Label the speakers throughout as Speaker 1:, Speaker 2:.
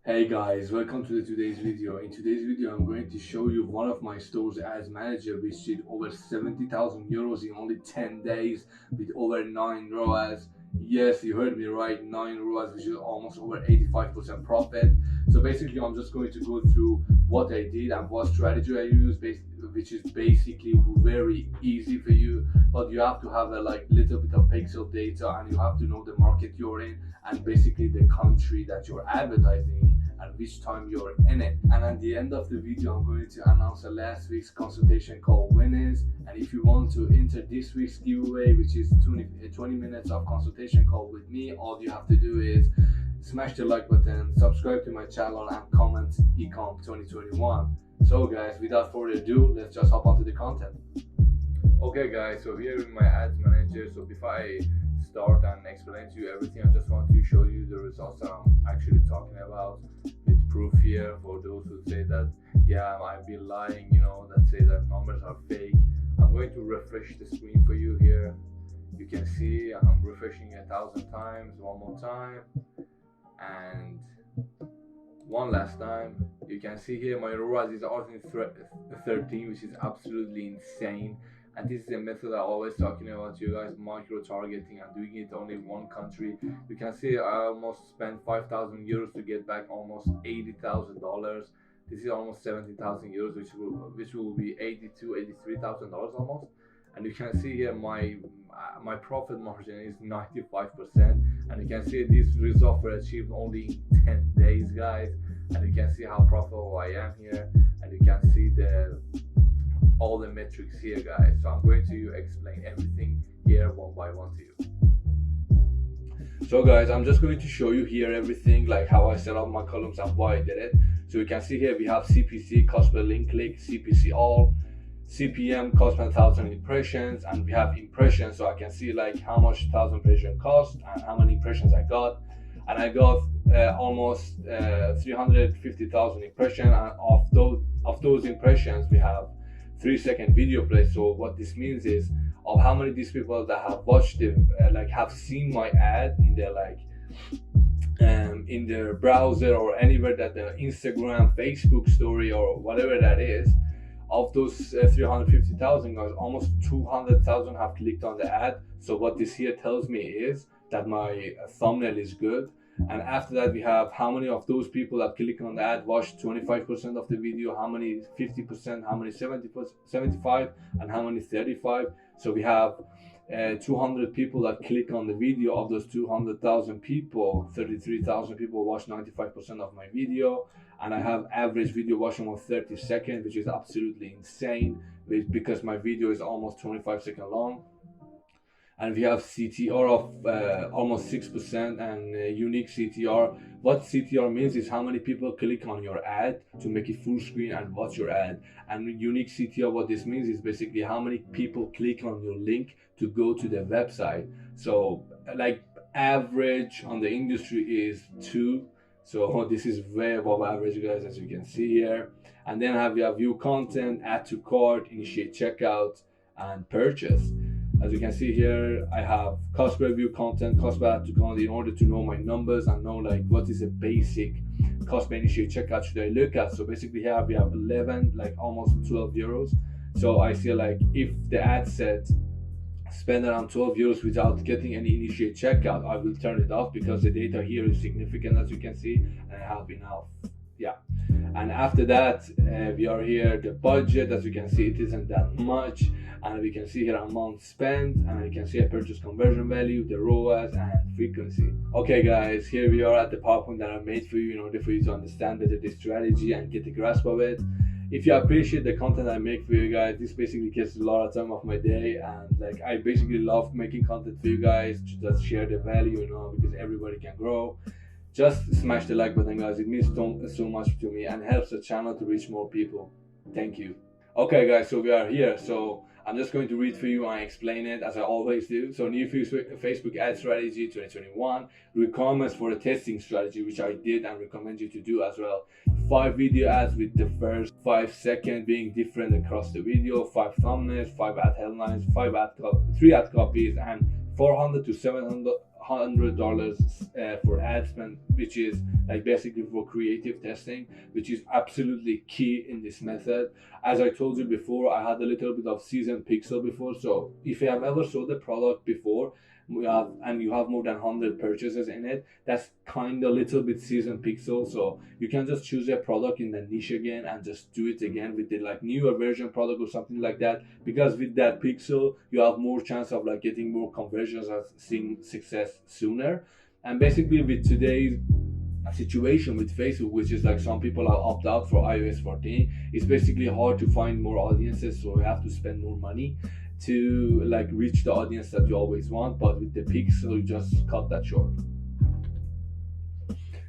Speaker 1: Hey guys, welcome to today's video. In today's video, I'm going to show you one of my stores as manager which did over 70,000 euros in only 10 days with over 9 ROAS. Yes, you heard me right, 9 ROAS, which is almost over 85% profit. So basically, I'm just going to go through what I did and what strategy I used, which is basically very easy for you, but you have to have a little bit of pixel data and you have to know the market you're in and basically the country that you're advertising in and which time you're in it. And at the end of the video, I'm going to announce a last week's consultation call winners. And if you want to enter this week's giveaway, which is 20 minutes of consultation call with me, all you have to do is smash the like button, subscribe to my channel, and comment ecom 2021. So guys, without further ado, let's just hop onto the content. Okay guys, so here in my ads manager, so before I start and explain to you everything, I just want to show you the results that I'm actually talking about with proof here for those who say that yeah, I've been lying, that say that numbers are fake. I'm going to refresh the screen for you here. You can see I'm refreshing 1,000 times, one more time, and one last time. You can see here my ROAS is already 13, which is absolutely insane. And this is a method I always talking about to you guys, micro targeting and doing it only in one country. You can see I almost spent 5,000 euros to get back almost $80,000. This is almost 70,000 euros, which will be $83,000 almost. And you can see here my profit margin is 95%, and you can see these results were achieved only in 10 days, guys. And you can see how profitable I am here, and you can see all the metrics here, guys. So I'm going to explain everything here one by one to you. So guys, I'm just going to show you here everything, like how I set up my columns and why I did it. So you can see here we have CPC, cost per link click, CPC all, CPM, cost per 1,000 impressions, and we have impressions. So I can see like how much 1,000 impression cost and how many impressions I got. And I got almost 350,000 impressions, and of those impressions we have 3-second video play. So what this means is of how many these people that have watched it, have seen my ad in their in their browser or anywhere, that the Instagram, Facebook story or whatever that is. Of those 350,000 guys, almost 200,000 have clicked on the ad. So what this here tells me is that my thumbnail is good. And after that, we have how many of those people that click on the ad watched 25% of the video, how many 50%, how many 75, and how many 35. So we have 200 people that click on the video. Of those 200,000 people, 33,000 people watch 95% of my video. And I have average video watching of 30 seconds, which is absolutely insane because my video is almost 25 seconds long. And we have CTR of almost 6% and unique CTR. What CTR means is how many people click on your ad to make it full screen and watch your ad. And unique CTR, what this means is basically how many people click on your link to go to the website. So like average on the industry is 2. So this is way above average, guys, as you can see here. And then we have view content, add to cart, initiate checkout, and purchase. As you can see here, I have cost per view content, cost per add to content, in order to know my numbers and know like what is a basic cost per initiate checkout should I look at. So basically here we have 11, like almost 12 euros. So I feel like if the ad set spend around 12 euros without getting any initiate checkout, I will turn it off because the data here is significant, as you can see, and I have enough. Yeah. And after that, we are here, the budget, as you can see, it isn't that much. And we can see here amount spent, and you can see a purchase conversion value, the ROAS, and frequency. Okay guys, here we are at the PowerPoint that I made for you in order for you to understand better the strategy and get the grasp of it. If you appreciate the content I make for you guys, this basically gets a lot of time of my day, and like I basically love making content for you guys to just share the value, because everybody can grow. Just smash the like button, guys. It means so much to me and helps the channel to reach more people. Thank you. Okay guys, so we are here. So I'm just going to read for you and explain it as I always do. So new Facebook ad strategy 2021, requirements for the testing strategy, which I did and recommend you to do as well. 5 video ads with the first 5 seconds being different across the video, 5 thumbnails, 5 ad headlines, 3 ad copies, and 400 to 700 $100 for ad spend, which is like basically for creative testing, which is absolutely key in this method. As I told you before, I had a little bit of seasoned pixel before, so if you have ever sold a product before and you have more than 100 purchases in it, that's kind of little bit seasoned pixel. So you can just choose a product in the niche again and just do it again with the like newer version product or something like that, because with that pixel you have more chance of like getting more conversions and seeing success sooner. And basically with today's situation with Facebook, which is like some people are opt out for iOS 14, it's basically hard to find more audiences, so you have to spend more money to like reach the audience that you always want. But with the pixel you just cut that short.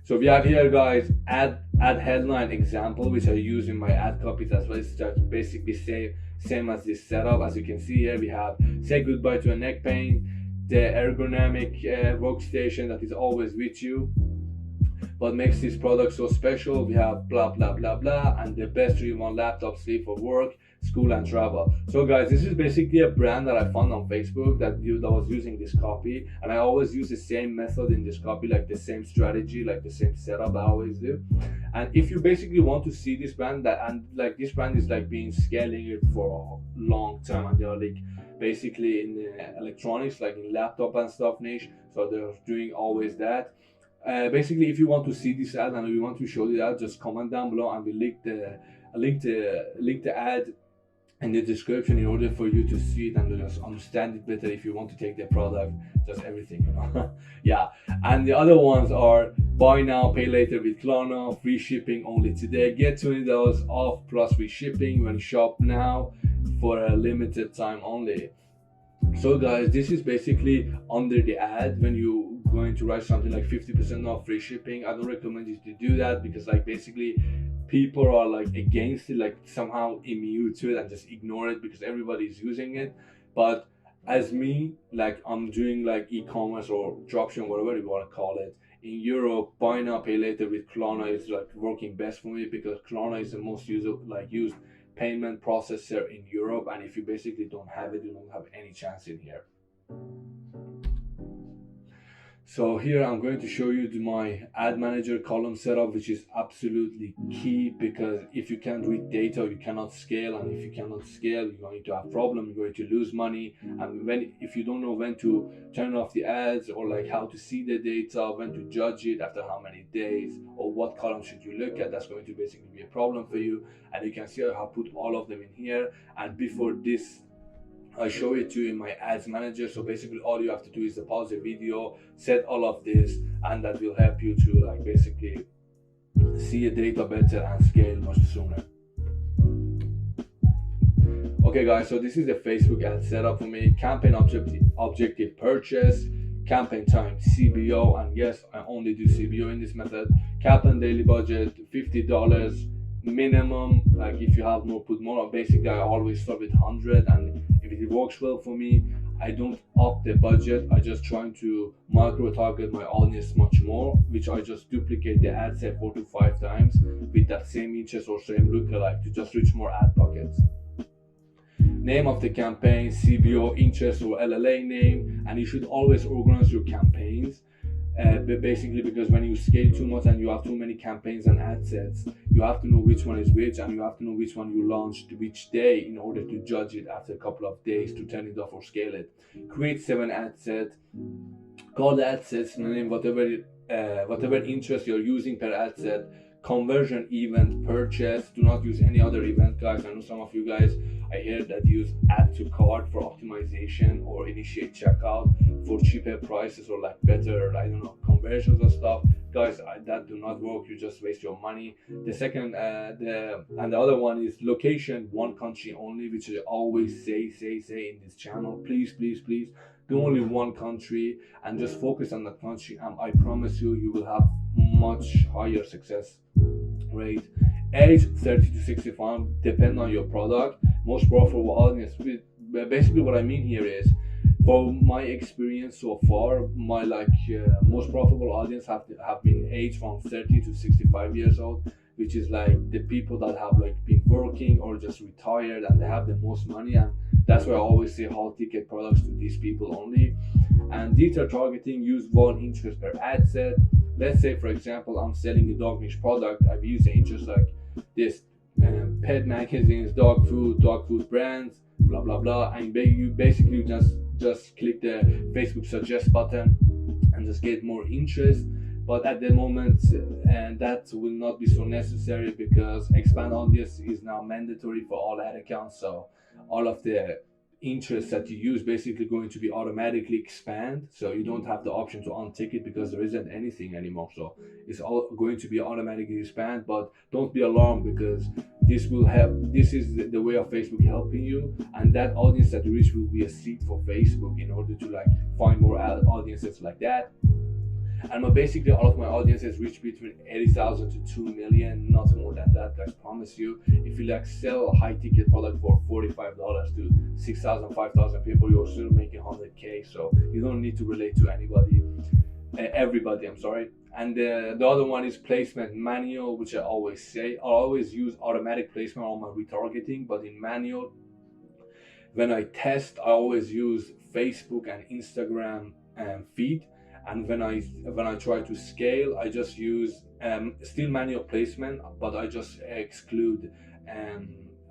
Speaker 1: So we have here, guys, ad headline example, which I use in my ad copies as well. It's just basically same as this setup. As you can see here, we have say goodbye to a neck pain, the ergonomic workstation that is always with you. What makes this product so special? We have blah blah blah blah, and the best 3-in-1 laptop sleep for work, school and travel. So guys, this is basically a brand that I found on Facebook that was using this copy, and I always use the same method in this copy, like the same strategy, like the same setup I always do. And if you basically want to see this brand, like this brand is like been scaling it for a long time, and they're like basically in the electronics, like in laptop and stuff niche, so they're doing always that. Basically, if you want to see this ad and we want to show you that, just comment down below and we'll link the ad in the description in order for you to see it and just understand it better if you want to take the product, just everything, you know. Yeah, and the other ones are buy now, pay later with Klarna, free shipping only today, get $20 off plus free shipping when you shop now for a limited time only. So guys, this is basically under the ad. When you going to write something like 50% off free shipping, I don't recommend you to do that, because like basically people are like against it, like somehow immune to it and just ignore it because everybody's using it. But as me, like I'm doing like e-commerce or dropshipping, whatever you want to call it, in Europe, buy now pay later with Klarna is like working best for me, because Klarna is the most used payment processor in Europe, and if you basically don't have it, you don't have any chance in here. So here I'm going to show you my ad manager column setup, which is absolutely key, because if you can't read data, you cannot scale, and if you cannot scale, you're going to have problem, you're going to lose money. And if you don't know when to turn off the ads, or like how to see the data, when to judge it, after how many days, or what column should you look at, that's going to basically be a problem for you. And you can see I have put all of them in here, and before this I show it to you in my ads manager. So basically all you have to do is to pause the video, set all of this, and that will help you to like basically see your data better and scale much sooner. Okay guys, so this is the Facebook ad setup for me. Campaign objective purchase, campaign time CBO, and yes, I only do CBO in this method. Campaign daily budget $50 minimum. Like if you have more, put more. Basically I always start with 100, and if it works well for me, I don't up the budget. I just trying to micro target my audience much more, which I just duplicate the ad set 4 to 5 times with that same interest or same lookalike to just reach more ad buckets. Name of the campaign, CBO, interest or LLA name, and you should always organize your campaigns. Basically, because when you scale too much and you have too many campaigns and ad sets, you have to know which one is which, and you have to know which one you launched which day in order to judge it after a couple of days to turn it off or scale it. Create 7 ad sets, call the ad sets name whatever interest you're using per ad set. Conversion event purchase, do not use any other event, guys. I know some of you guys, I hear that use add to cart for optimization or initiate checkout for cheaper prices or like better, I don't know, conversions or stuff. Guys, that do not work. You just waste your money. The second the other one is location, one country only, which I always say in this channel. Please do only one country and just focus on that country, and I promise you will have much higher success rate. Age 30 to 65, depend on your product. Most profitable audience. Basically what I mean here is, for my experience so far, my most profitable audience have been aged from 30 to 65 years old, which is like the people that have like been working or just retired, and they have the most money, and That's why I always say high ticket products to these people only. And detailed targeting, use one interest per ad set. Let's say, for example, I'm selling a dog niche product. I've used the interest like this: pet magazines, dog food brands, blah blah blah. And you basically just click the Facebook suggest button and just get more interest. But at the moment, and that will not be so necessary because expand audience is now mandatory for all ad accounts. So all of the interest that you use basically going to be automatically expand, so you don't have the option to untick it because there isn't anything anymore. So it's all going to be automatically expand. But don't be alarmed, because this will help. This is the way of Facebook helping you, and that audience that you reach will be a seed for Facebook in order to like find more audiences like that. And basically all of my audiences reach between 80,000 to 2 million, not more than that, guys. Promise you. If you like sell a high ticket product for $45 to 6,000, 5,000 people, you're still making 100K. So you don't need to relate to everybody. I'm sorry. And the other one is placement manual, which I always say. I always use automatic placement on my retargeting, but in manual, when I test, I always use Facebook and Instagram feed. And when I try to scale, I just use still manual placement, but I just exclude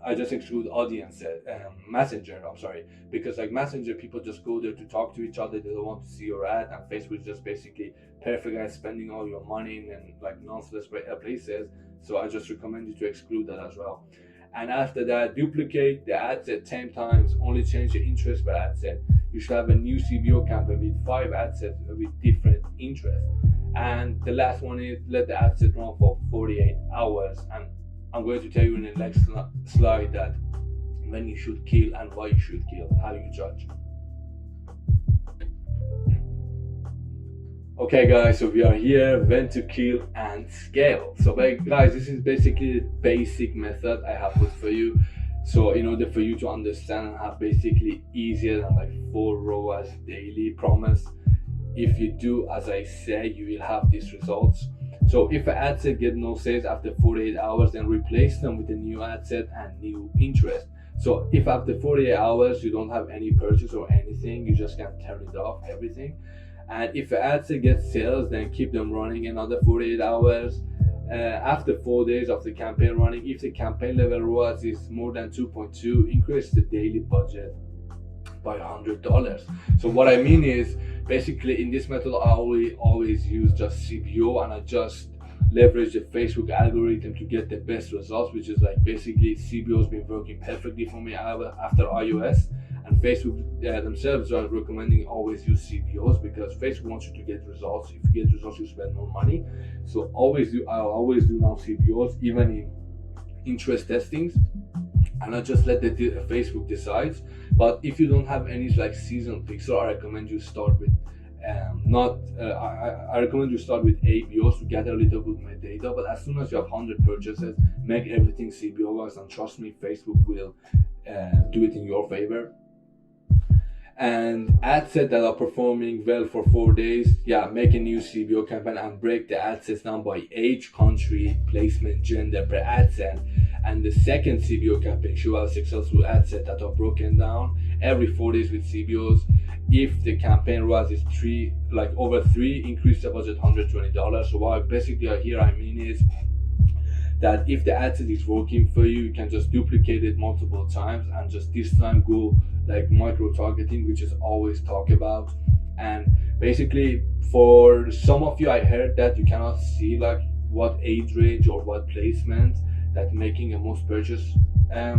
Speaker 1: audience Messenger. I'm sorry, because like Messenger, people just go there to talk to each other. They don't want to see your ad, and Facebook is just basically perfect at spending all your money in like nonsense places. So I just recommend you to exclude that as well. And after that, duplicate the ad set 10 times, only change the interest per ad set. You should have a new CBO campaign with 5 ad sets with different interests. And the last one is let the ad set run for 48 hours. And I'm going to tell you in the next slide that when you should kill and why you should kill, how you judge. Okay guys, so we are here, when to kill and scale. So guys, this is basically the basic method I have put for you. So in order for you to understand and have basically easier than like 4 ROAS daily promise, if you do as I say, you will have these results. So if an ad set get no sales after 48 hours, then replace them with a new ad set and new interest. So if after 48 hours you don't have any purchase or anything, you just can turn it off, everything. And if an ad set gets sales, then keep them running another 48 hours. After 4 days of the campaign running, if the campaign level ROAS is more than 2.2, increase the daily budget by $100. So what I mean is, basically in this method, I always use just CBO, and I just leverage the Facebook algorithm to get the best results, which is like basically CBO has been working perfectly for me after iOS. And Facebook themselves are recommending always use CBOs because Facebook wants you to get results. If you get results, you spend more money. So I always do now CBOs, even in interest testings, and I just let the Facebook decides. But if you don't have any like seasonal pixel, I recommend you start with I recommend you start with ABOs to gather a little bit more data. But as soon as you have 100 purchases, make everything CBO guys, and trust me, Facebook will do it in your favor. And ad sets that are performing well for 4 days, make a new CBO campaign and break the ad sets down by age, country, placement, gender per ad set. And the second CBO campaign should have successful ad sets that are broken down every 4 days with CBOs. If the campaign ROAS is over 3, increase the budget $120. So what basically here I mean is that if the ad set is working for you, you can just duplicate it multiple times and just this time go like micro targeting, which is always talk about. And basically for some of you, I heard that you cannot see like what age range or what placement that making a most purchase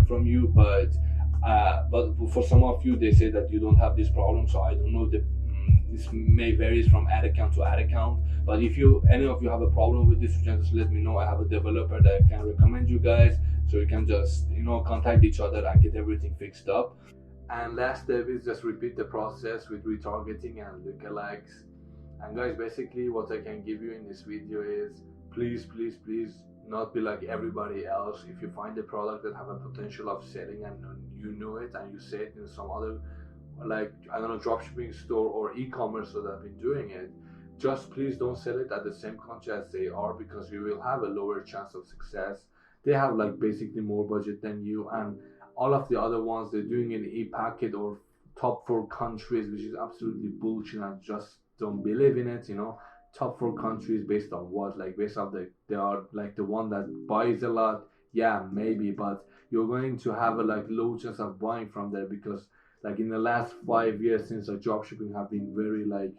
Speaker 1: from you, but for some of you they say that you don't have this problem. So I don't know, this may varies from ad account to ad account, but if any of you have a problem with this, you can just let me know. I have a developer that can recommend you guys, so you can just contact each other and get everything fixed up. And last step is just repeat the process with retargeting and lookalikes. And guys, basically what I can give you in this video is please not be like everybody else. If you find a product that have a potential of selling and you know it and you say it in some other, like I don't know, dropshipping store or e-commerce that have been doing it, just please don't sell it at the same country as they are, because you will have a lower chance of success. They have like basically more budget than you, and All of the other ones, they're doing an e-packet or top 4 countries, which is absolutely bullshit. I just don't believe in it, top 4 countries based on what? Like based on they are like the one that buys a lot. Yeah, maybe, but you're going to have a like low chance of buying from there, because like in the last 5 years since like dropshipping have been very like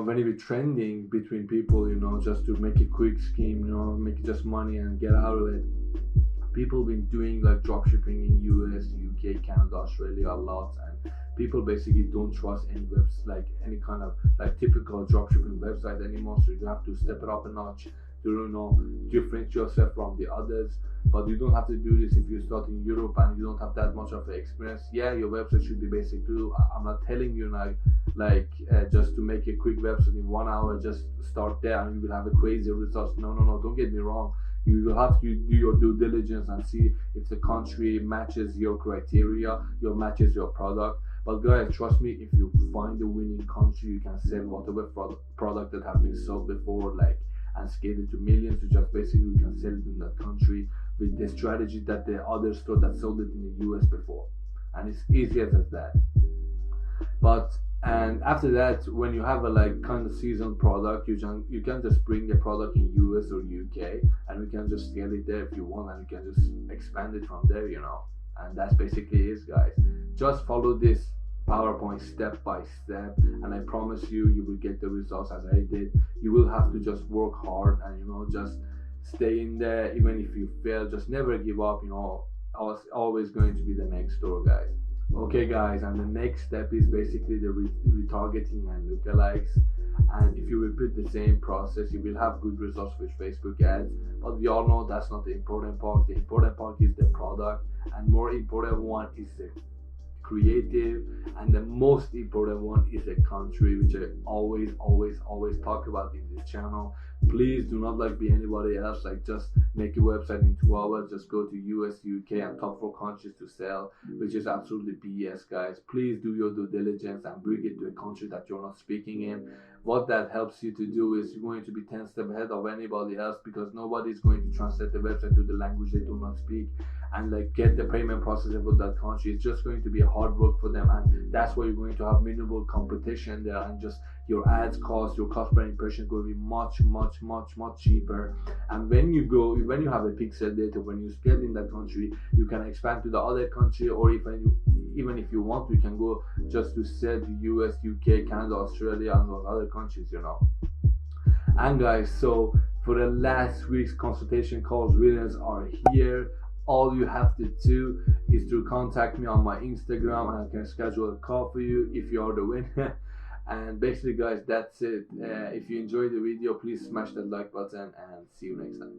Speaker 1: very trending between people, just to make a quick scheme, make just money and get out of it. People been doing like dropshipping in US, UK, Canada, Australia a lot, and people basically don't trust any webs like any kind of like typical dropshipping website anymore. So you have to step it up a notch to differentiate yourself from the others. But you don't have to do this if you start in Europe and you don't have that much of experience. Yeah, your website should be basic too. I'm not telling you just to make a quick website in 1 hour, just start there and you will have a crazy results. No, don't get me wrong. You will have to do your due diligence and see if the country matches your criteria, matches your product. But guys, trust me, if you find a winning country, you can sell whatever product that have been sold before, and scale it to millions. You just basically you can sell it in that country with the strategy that the other store that sold it in the US before. And it's easy as that. And after that, when you have a kind of seasoned product, you can just bring the product in US or UK, and we can just scale it there if you want, and you can just expand it from there, And that's basically it, guys. Just follow this PowerPoint step by step, and I promise you will get the results as I did. You will have to just work hard and just stay in there. Even if you fail, just never give up. Always going to be the next door, guys. Okay guys, and the next step is basically the retargeting and lookalikes. And if you repeat the same process, you will have good results with Facebook ads. But we all know that's not the important part. The important part is the product, and more important one is the creative, and the most important one is the country, which I always talk about in this channel. Please do not be anybody else, just make a website in 2 hours, just go to US, UK and top 4 countries to sell, which is absolutely BS, guys. Please do your due diligence and bring it to a country that you're not speaking in. What that helps you to do is you're going to be 10 steps ahead of anybody else, because nobody's going to translate the website to the language they do not speak and get the payment process for that country. It's just going to be a hard work for them, and that's why you're going to have minimal competition there, and just your ads cost, your cost per impression going to be much cheaper. And when you have a pixel data, when you scale in that country, you can expand to the other country, or even if you want, you can go just to sell to US, UK, Canada, Australia and those other countries, And guys, so for the last week's consultation calls, winners are here. All you have to do is to contact me on my Instagram, and I can schedule a call for you if you are the winner. And basically guys, that's it. If you enjoyed the video, please smash that like button, and see you next time.